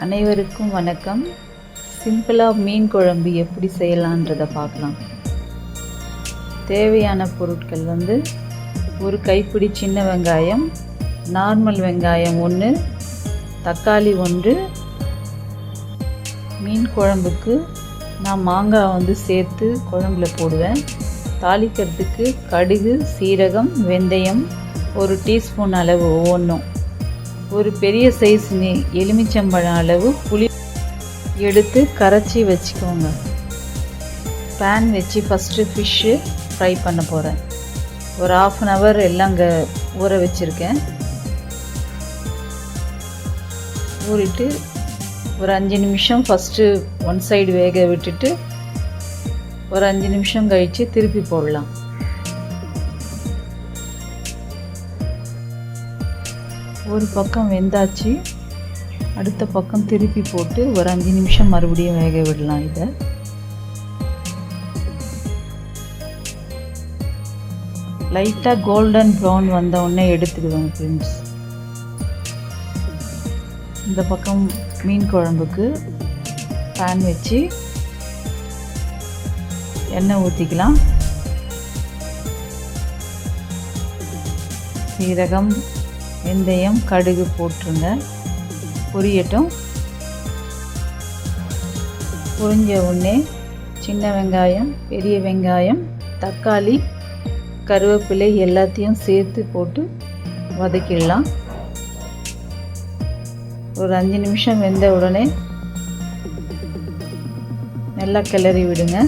அனைவருக்கும் வணக்கம். சிம்பிளாக மீன் குழம்பு எப்படி செய்யலான்றதை பார்க்கலாம். தேவையான பொருட்கள் ஒரு கைப்பிடி சின்ன வெங்காயம், நார்மல் வெங்காயம் 1, தக்காளி 1. மீன் குழம்புக்கு நான் மாங்காய் சேர்த்து குழம்புல போடுவேன். தாளிக்கிறதுக்கு கடுகு, சீரகம், வெந்தயம் 1 டீஸ்பூன் அளவு ஒவ்வொன்றும். ஒரு பெரிய சைஸ் எலுமிச்சம்பழம் அளவு புளி எடுத்து கரைச்சி வச்சுக்கோங்க. பேன் வச்சு ஃபஸ்ட்டு ஃபிஷ்ஷு ஃப்ரை பண்ண போகிறேன். ஒரு 1/2 hour எல்லாம் அங்கே ஊற வச்சுருக்கேன். ஊறிட்டு ஒரு 5 நிமிஷம் ஃபஸ்ட்டு ஒன் சைடு வேக விட்டுட்டு ஒரு 5 நிமிஷம் கழித்து திருப்பி போடலாம். ஒரு பக்கம் வெந்தாச்சு, அடுத்த பக்கம் திருப்பி போட்டு ஒரு 5 நிமிஷம் மறுபடியும் வேக விடலாம். இதை லைட்டாக கோல்டன் ப்ரௌன் வந்த உடனே எடுத்துடுவேன் ஃப்ரெண்ட்ஸ். இந்த பக்கம் மீன் குழம்புக்கு பேன் வச்சு எண்ணெய் ஊற்றிக்கலாம். சீரகம், வெந்தயம், கடுகு போட்டுருங்க. பொரியட்டும். பொரிஞ்ச உடனே சின்ன வெங்காயம், பெரிய வெங்காயம், தக்காளி, கருவேப்பிலை எல்லாத்தையும் சேர்த்து போட்டு வதக்கிடலாம். ஒரு 5 நிமிஷம் வெந்த உடனே நல்லா கிளறி விடுங்க.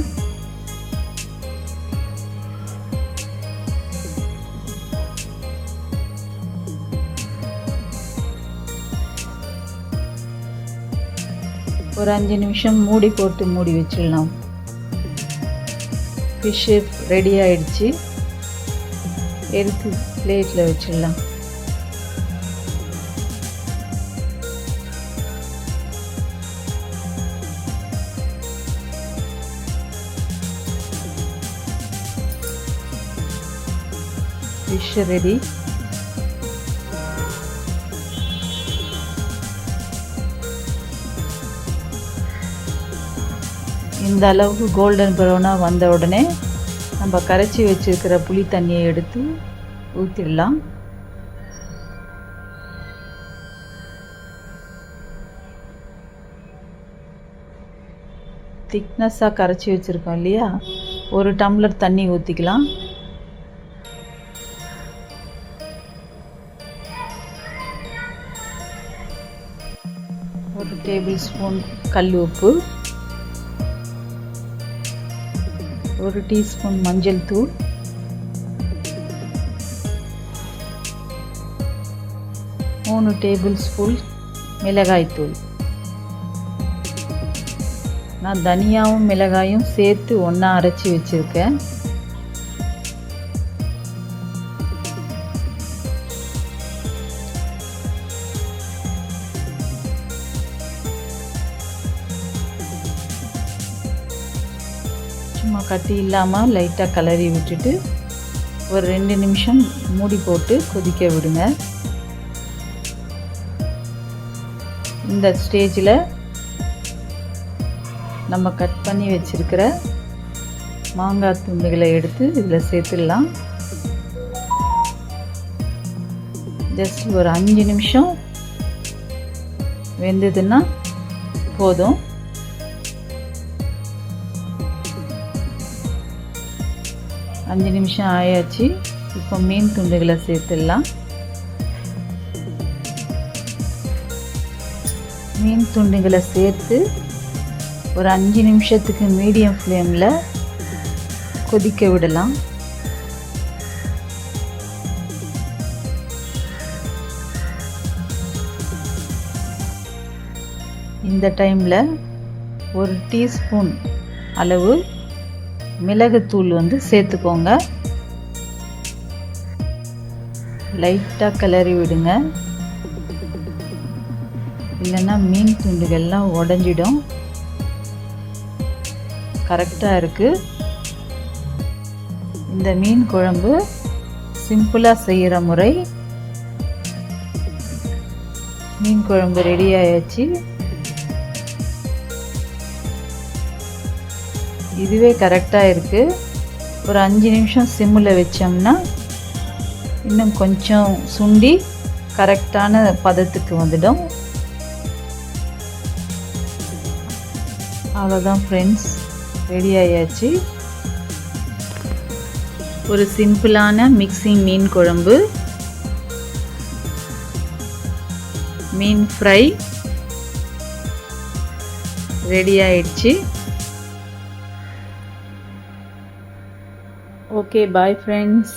ஒரு 5 நிமிஷம் மூடி போட்டு மூடி வச்சிடலாம். ஃபிஷ்ஷு ரெடி ஆகிடுச்சு. எடுத்து பிளேட்டில் வச்சிடலாம். Fish ready. இந்த அளவுக்கு கோல்டன் ப்ரௌனாக வந்த உடனே நம்ம கரைச்சி வச்சுருக்கிற புளி தண்ணியை எடுத்து ஊற்றிடலாம். திக்னஸாக கரைச்சி வச்சுருக்கோம் இல்லையா, 1 டம்ளர் தண்ணி ஊற்றிக்கலாம். ஒரு டேபிள் ஸ்பூன் கல் உப்பு, 1 டீஸ்பூன் மஞ்சள் தூள், 3 டேபிள் ஸ்பூன் மிளகாய் தூள். நான் தனியாவும் மிளகாயும் சேர்த்து ஒன்றா அரைச்சி வச்சுருக்கேன். சும்மா கட்டி இல்லாமல் லைட்டாக கிளறி விட்டுட்டு ஒரு 2 நிமிஷம் மூடி போட்டு கொதிக்க விடுங்க. இந்த ஸ்டேஜில் நம்ம கட் பண்ணி வச்சுருக்கிற மாங்காய் துண்டுகளை எடுத்து இதில் சேர்த்துடலாம். ஜஸ்ட் ஒரு 5 நிமிஷம் வெந்ததுன்னா போதும். அஞ்சு நிமிஷம் ஆயாச்சு. இப்போ மீன் துண்டுகளை சேர்த்துடலாம். மீன் துண்டுகளை சேர்த்து ஒரு 5 நிமிஷத்துக்கு மீடியம் ஃப்ளேமில் கொதிக்க விடலாம். இந்த டைமில் 1 டீஸ்பூன் அளவு மிளகுத்தூள் சேர்த்துக்கோங்க. லைட்டாக கிளறி விடுங்க, இல்லைன்னா மீன் துண்டுகள்லாம் உடஞ்சிடும். கரெக்டாக இருக்குது. இந்த மீன் குழம்பு சிம்பிளாக செய்கிற முறை. மீன் குழம்பு ரெடி ஆயாச்சு. இதுவே கரெக்டாக இருக்குது. ஒரு 5 நிமிஷம் சிம்மில் வச்சோம்னா இன்னும் கொஞ்சம் சுண்டி கரெக்டான பதத்துக்கு வந்துடும். அவ்வளோதான் ஃப்ரெண்ட்ஸ், ரெடி ஆயாச்சு. ஒரு சிம்பிளான மிக்சிங் மீன் குழம்பு, மீன் ஃப்ரை ரெடி ஆயிடுச்சு. Okay, bye friends.